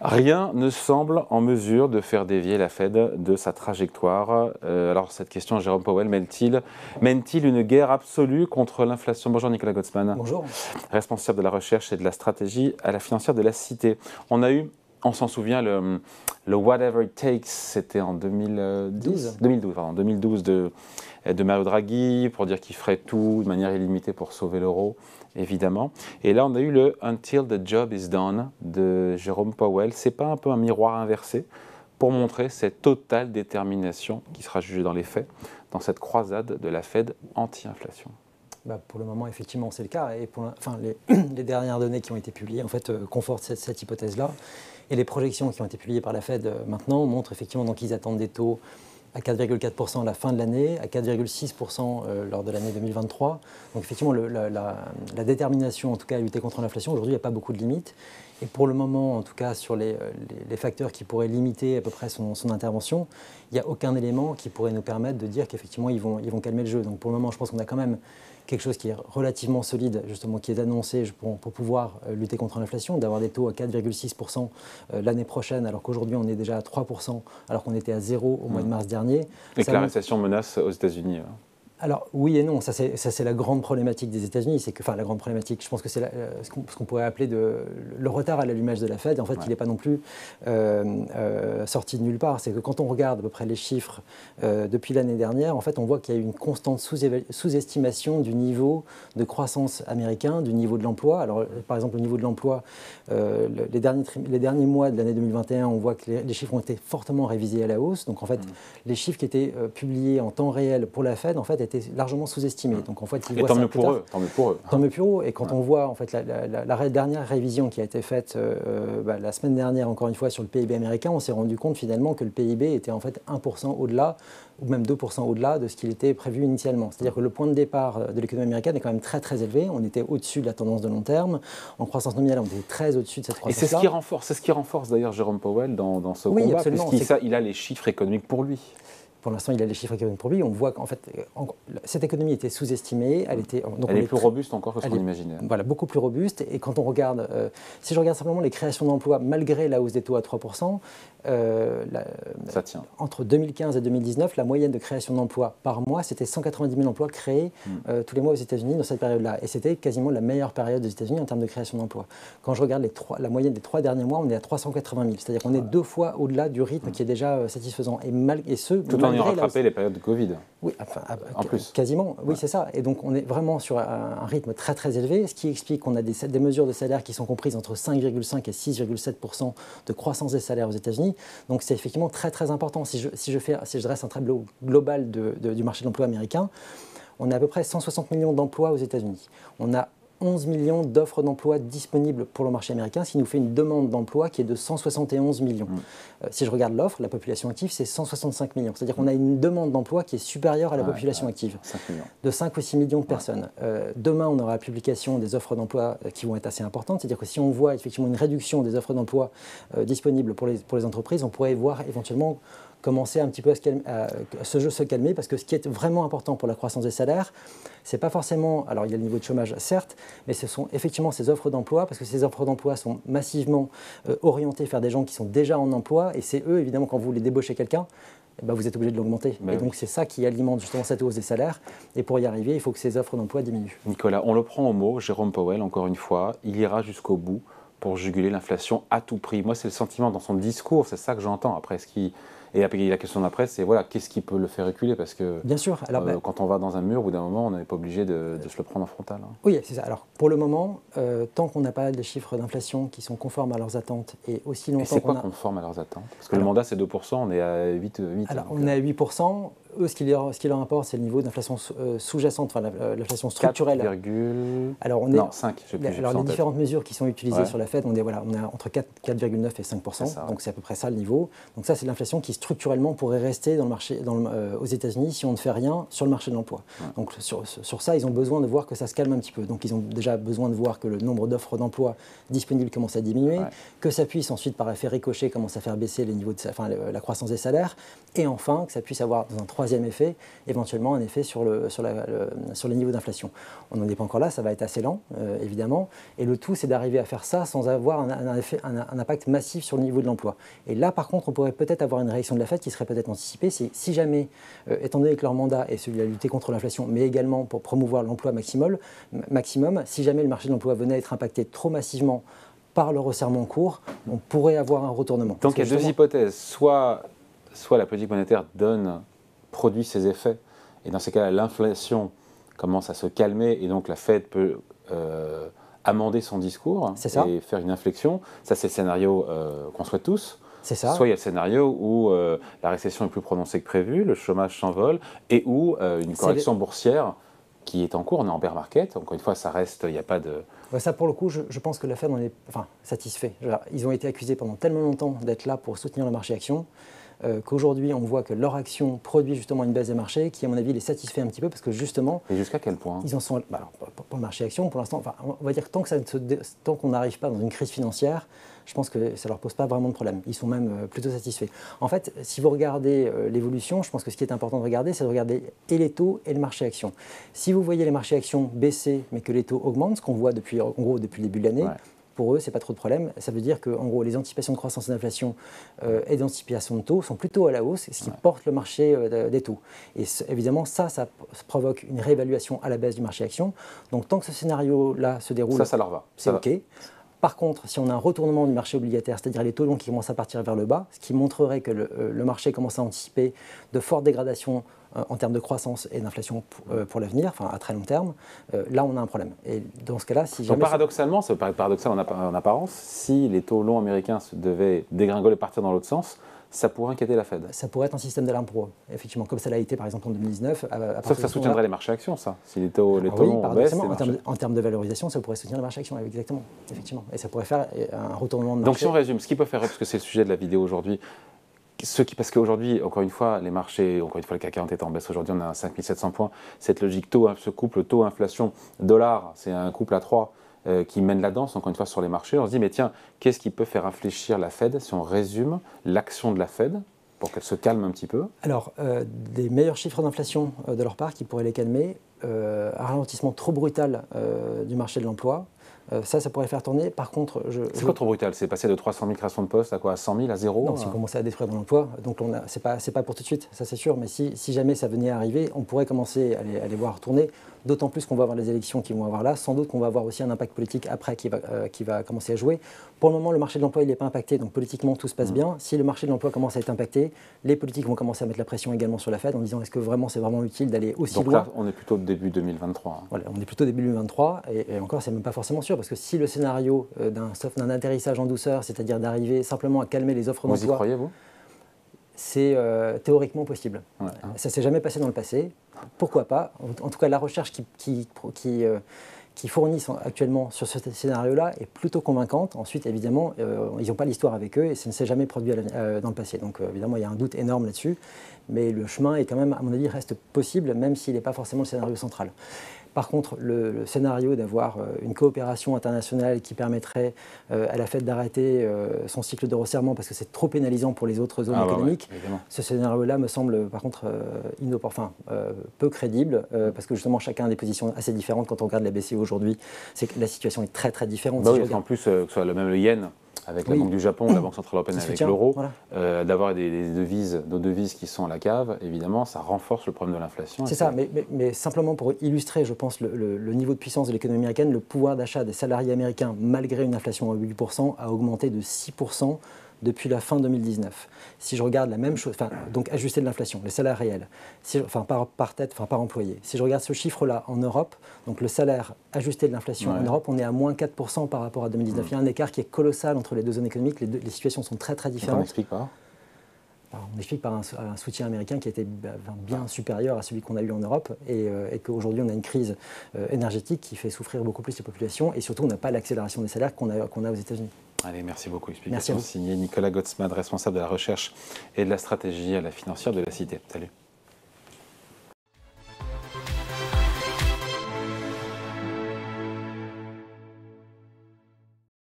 Rien ne semble en mesure de faire dévier la Fed de sa trajectoire. Alors cette question, Jérôme Powell mène-t-il une guerre absolue contre l'inflation? Bonjour Nicolas Gottsman. Bonjour. Responsable de la recherche et de la stratégie à la financière de la Cité. On s'en souvient, le Whatever It Takes, c'était en 2012 de Mario Draghi, pour dire qu'il ferait tout de manière illimitée pour sauver l'euro, évidemment. Et là, on a eu le Until the Job is Done de Jérôme Powell. C'est pas un peu un miroir inversé pour montrer cette totale détermination qui sera jugée dans les faits dans cette croisade de la Fed anti-inflation? Pour le moment, effectivement, c'est le cas. Et les dernières données qui ont été publiées confortent cette hypothèse-là. Et les projections qui ont été publiées par la Fed maintenant montrent effectivement qu'ils attendent des taux à 4,4% à la fin de l'année, à 4,6% lors de l'année 2023. Donc effectivement, la détermination, en tout cas, à lutter contre l'inflation, aujourd'hui, il n'y a pas beaucoup de limites. Et pour le moment, en tout cas, sur les facteurs qui pourraient limiter à peu près son intervention, il n'y a aucun élément qui pourrait nous permettre de dire qu'effectivement, ils vont calmer le jeu. Donc pour le moment, je pense qu'on a quand même quelque chose qui est relativement solide, justement, qui est annoncé pour pouvoir lutter contre l'inflation, d'avoir des taux à 4,6% l'année prochaine, alors qu'aujourd'hui, on est déjà à 3%, alors qu'on était à 0 au mois de mars dernier. Et que la récession menace aux États-Unis. Alors oui et non, ça c'est la grande problématique des États-Unis, la grande problématique, je pense que c'est ce qu'on pourrait appeler le retard à l'allumage de la Fed. En fait, il n'est pas non plus sorti de nulle part. C'est que quand on regarde à peu près les chiffres depuis l'année dernière, en fait, on voit qu'il y a eu une constante sous-estimation du niveau de croissance américain, du niveau de l'emploi. Alors par exemple, le niveau de l'emploi, les derniers mois de l'année 2021, on voit que les chiffres ont été fortement révisés à la hausse. Donc en fait, les chiffres qui étaient publiés en temps réel pour la Fed, en fait, étaient largement sous-estimés. Donc en fait, tant mieux pour eux. Tant mieux pour eux. Et quand on voit en fait la dernière révision qui a été faite la semaine dernière, encore une fois, sur le PIB américain, on s'est rendu compte finalement que le PIB était en fait 1% au-delà, ou même 2% au-delà de ce qu'il était prévu initialement. C'est-à-dire que le point de départ de l'économie américaine est quand même très très élevé. On était au-dessus de la tendance de long terme. En croissance nominale, on était très au-dessus de cette croissance-là. Et c'est ce qui renforce d'ailleurs Jérôme Powell dans ce combat, puisqu'il a les chiffres économiques pour lui. Pour l'instant, il a les chiffres économiques pour lui. On voit qu'en fait, cette économie était sous-estimée. Elle est plus robuste encore que ce qu'on imaginait. Voilà, beaucoup plus robuste. Et quand on regarde, si je regarde simplement les créations d'emplois, malgré la hausse des taux à 3%, ça tient. Entre 2015 et 2019, la moyenne de création d'emplois par mois, c'était 190 000 emplois créés tous les mois aux États-Unis dans cette période-là. Et c'était quasiment la meilleure période des États-Unis en termes de création d'emplois. Quand je regarde la moyenne des 3 derniers mois, on est à 380 000. C'est-à-dire qu'on est 2 fois au-delà du rythme qui est déjà satisfaisant. Tout en ayant rattrapé les périodes de Covid. Oui, en plus. Quasiment, oui, c'est ça. Et donc, on est vraiment sur un rythme très, très élevé, ce qui explique qu'on a des mesures de salaire qui sont comprises entre 5,5 et 6,7% de croissance des salaires aux États-Unis. Donc, c'est effectivement très, très important. Si je dresse un tableau global du marché de l'emploi américain, on a à peu près 160 millions d'emplois aux États-Unis. On a 11 millions d'offres d'emploi disponibles pour le marché américain, ce qui nous fait une demande d'emploi qui est de 171 millions. Si je regarde l'offre, la population active, c'est 165 millions. C'est-à-dire qu'on a une demande d'emploi qui est supérieure à la population active, de 5 ou 6 millions de personnes. Demain, on aura la publication des offres d'emploi qui vont être assez importantes. C'est-à-dire que si on voit effectivement une réduction des offres d'emploi disponibles pour les entreprises, on pourrait voir éventuellement commencer un petit peu ce jeu se calmer, parce que ce qui est vraiment important pour la croissance des salaires, c'est pas forcément, alors il y a le niveau de chômage certes, mais ce sont effectivement ces offres d'emploi, parce que ces offres d'emploi sont massivement orientées vers des gens qui sont déjà en emploi, et c'est eux, évidemment, quand vous voulez débaucher quelqu'un, vous êtes obligé de l'augmenter. Et donc c'est ça qui alimente justement cette hausse des salaires, et pour y arriver, il faut que ces offres d'emploi diminuent. Nicolas, on le prend au mot, Jérôme Powell, encore une fois, il ira jusqu'au bout pour juguler l'inflation à tout prix. Moi, c'est le sentiment dans son discours, c'est ça que j'entends. Après, et la question d'après, c'est qu'est-ce qui peut le faire reculer? Parce que bien sûr, quand on va dans un mur, au bout d'un moment, on n'est pas obligé de se le prendre en frontal. Oui, c'est ça. Alors, pour le moment, tant qu'on n'a pas des chiffres d'inflation qui sont conformes à leurs attentes, et aussi longtemps. Et c'est quoi conforme à leurs attentes? Parce que le mandat, c'est 2%, on est à 8. Alors, on est à 8%. Eux, ce qui leur importe, c'est le niveau d'inflation sous-jacente, l'inflation structurelle. 5, je sais plus. Alors, les différentes mesures qui sont utilisées sur la Fed, on est entre 4,9 et 5%. Donc, c'est à peu près ça le niveau. Donc, ça, c'est l'inflation qui structurellement pourrait rester dans le marché, aux États-Unis si on ne fait rien sur le marché de l'emploi. Donc, sur ça, ils ont besoin de voir que ça se calme un petit peu. Donc, ils ont déjà besoin de voir que le nombre d'offres d'emploi disponibles commence à diminuer, que ça puisse ensuite, par effet ricochet, commencer à faire baisser les niveaux la croissance des salaires, et enfin, que ça puisse avoir, dans un troisième effet, éventuellement un effet sur les niveaux d'inflation. On n'en est pas encore là, ça va être assez lent, évidemment. Et le tout, c'est d'arriver à faire ça sans avoir un impact massif sur le niveau de l'emploi. Et là, par contre, on pourrait peut-être avoir une réaction de la Fed qui serait peut-être anticipée. C'est si jamais, étant donné que leur mandat est celui de lutter contre l'inflation, mais également pour promouvoir l'emploi maximum, si jamais le marché de l'emploi venait à être impacté trop massivement par le resserrement court, on pourrait avoir un retournement. Donc il y a deux hypothèses. Soit la politique monétaire produit ses effets, et dans ces cas-là, l'inflation commence à se calmer, et donc la Fed peut amender son discours et faire une inflexion. Ça, c'est le scénario qu'on souhaite tous. C'est ça. Soit il y a le scénario où la récession est plus prononcée que prévu, le chômage s'envole, et où une correction boursière qui est en cours, on est en bear market. Encore une fois, ça reste, il n'y a pas de... Ça, pour le coup, je pense que la Fed en est satisfait. Ils ont été accusés pendant tellement longtemps d'être là pour soutenir le marché action, qu'aujourd'hui, on voit que leur action produit justement une baisse des marchés qui, à mon avis, les satisfait un petit peu parce que justement... Et jusqu'à quel point? Ils en sont... pour le marché action, pour l'instant, on va dire tant qu'on n'arrive pas dans une crise financière, je pense que ça ne leur pose pas vraiment de problème. Ils sont même plutôt satisfaits. En fait, si vous regardez l'évolution, je pense que ce qui est important de regarder, c'est de regarder et les taux et le marché action. Si vous voyez les marchés actions baisser, mais que les taux augmentent, ce qu'on voit depuis le début de l'année, pour eux, ce n'est pas trop de problème. Ça veut dire que, en gros, les anticipations de croissance et d'inflation et d'anticipation de taux sont plutôt à la hausse, ce qui porte le marché des taux. Et évidemment, ça provoque une réévaluation à la baisse du marché action. Donc, tant que ce scénario-là se déroule, ça leur va. C'est OK. Par contre, si on a un retournement du marché obligataire, c'est-à-dire les taux longs qui commencent à partir vers le bas, ce qui montrerait que le marché commence à anticiper de fortes dégradations en termes de croissance et d'inflation pour l'avenir, à très long terme, là on a un problème. Et dans ce cas-là, si jamais... Donc paradoxalement, ça paraît paradoxal en apparence, si les taux longs américains devaient dégringoler et partir dans l'autre sens, ça pourrait inquiéter la Fed. Ça pourrait être un système d'alarme pour eux, effectivement, comme ça l'a été par exemple en 2019. Sauf que ça soutiendrait les marchés actions, ça. Si les taux longs baissent, en termes de valorisation, ça pourrait soutenir les marchés actions, exactement, effectivement. Et ça pourrait faire un retournement de marché. Donc si on résume, ce qui peut faire, parce que c'est le sujet de la vidéo aujourd'hui, parce qu'aujourd'hui, encore une fois, les marchés, le CAC 40 est en baisse aujourd'hui, on a 5700 points. Cette logique ce couple taux inflation dollar, c'est un couple à 3 qui mène la danse, encore une fois, sur les marchés. On se dit, mais tiens, qu'est-ce qui peut faire infléchir la Fed si on résume l'action de la Fed pour qu'elle se calme un petit peu? Alors, des meilleurs chiffres d'inflation de leur part qui pourraient les calmer, un ralentissement trop brutal du marché de l'emploi. Ça pourrait faire tourner. Par contre, c'est quoi trop brutal? C'est passer de 300 000 créations de postes à quoi? À 100 000, à 0? Non, si on commençait à détruire de l'emploi, donc c'est pas pour tout de suite, ça c'est sûr, mais si jamais ça venait à arriver, on pourrait commencer à les voir tourner, d'autant plus qu'on va avoir les élections qui vont avoir là, sans doute qu'on va avoir aussi un impact politique après qui va commencer à jouer. Pour le moment, le marché de l'emploi, il n'est pas impacté, donc politiquement, tout se passe bien. Si le marché de l'emploi commence à être impacté, les politiques vont commencer à mettre la pression également sur la Fed en disant est-ce que c'est vraiment utile d'aller aussi loin? Donc là, on est plutôt début 2023. Voilà, on est plutôt début 2023, et encore, c'est même pas forcément sûr, parce que si le scénario d'un atterrissage en douceur, c'est-à-dire d'arriver simplement à calmer les offres d'emploi... Vous y croyez, vous? C'est théoriquement possible. Ouais. Ça ne s'est jamais passé dans le passé. Pourquoi pas? En tout cas, la recherche qui fournissent actuellement sur ce scénario-là est plutôt convaincante. Ensuite, évidemment, ils n'ont pas l'histoire avec eux et ça ne s'est jamais produit dans le passé. Donc, évidemment, il y a un doute énorme là-dessus. Mais le chemin est quand même, à mon avis, reste possible, même s'il n'est pas forcément le scénario central. Par contre, le scénario d'avoir une coopération internationale qui permettrait à la Fed d'arrêter son cycle de resserrement parce que c'est trop pénalisant pour les autres zones économiques, ce scénario-là me semble par contre peu crédible parce que justement chacun a des positions assez différentes. Quand on regarde la BCE aujourd'hui, c'est que la situation est très très différente. En plus, que ce soit le yen avec la Banque du Japon, la Banque Centrale Européenne avec l'euro, d'avoir nos devises qui sont à la cave, évidemment, ça renforce le problème de l'inflation. C'est ça, mais simplement pour illustrer, je pense, le niveau de puissance de l'économie américaine, le pouvoir d'achat des salariés américains, malgré une inflation à 8%, a augmenté de 6% depuis la fin 2019. Si je regarde la même chose, donc ajusté de l'inflation, les salaires réels, par employé. Si je regarde ce chiffre-là en Europe, donc le salaire ajusté de l'inflation en Europe, on est à moins 4% par rapport à 2019. Il y a un écart qui est colossal entre les deux zones économiques, les situations sont très très différentes. On explique pas. On explique par un soutien américain qui était bien supérieur à celui qu'on a eu en Europe et qu'aujourd'hui on a une crise énergétique qui fait souffrir beaucoup plus les populations et surtout on n'a pas l'accélération des salaires qu'on a aux États-Unis. Allez, merci beaucoup. Explication signée Nicolas Gottsman, responsable de la recherche et de la stratégie à la financière de la Cité. Salut.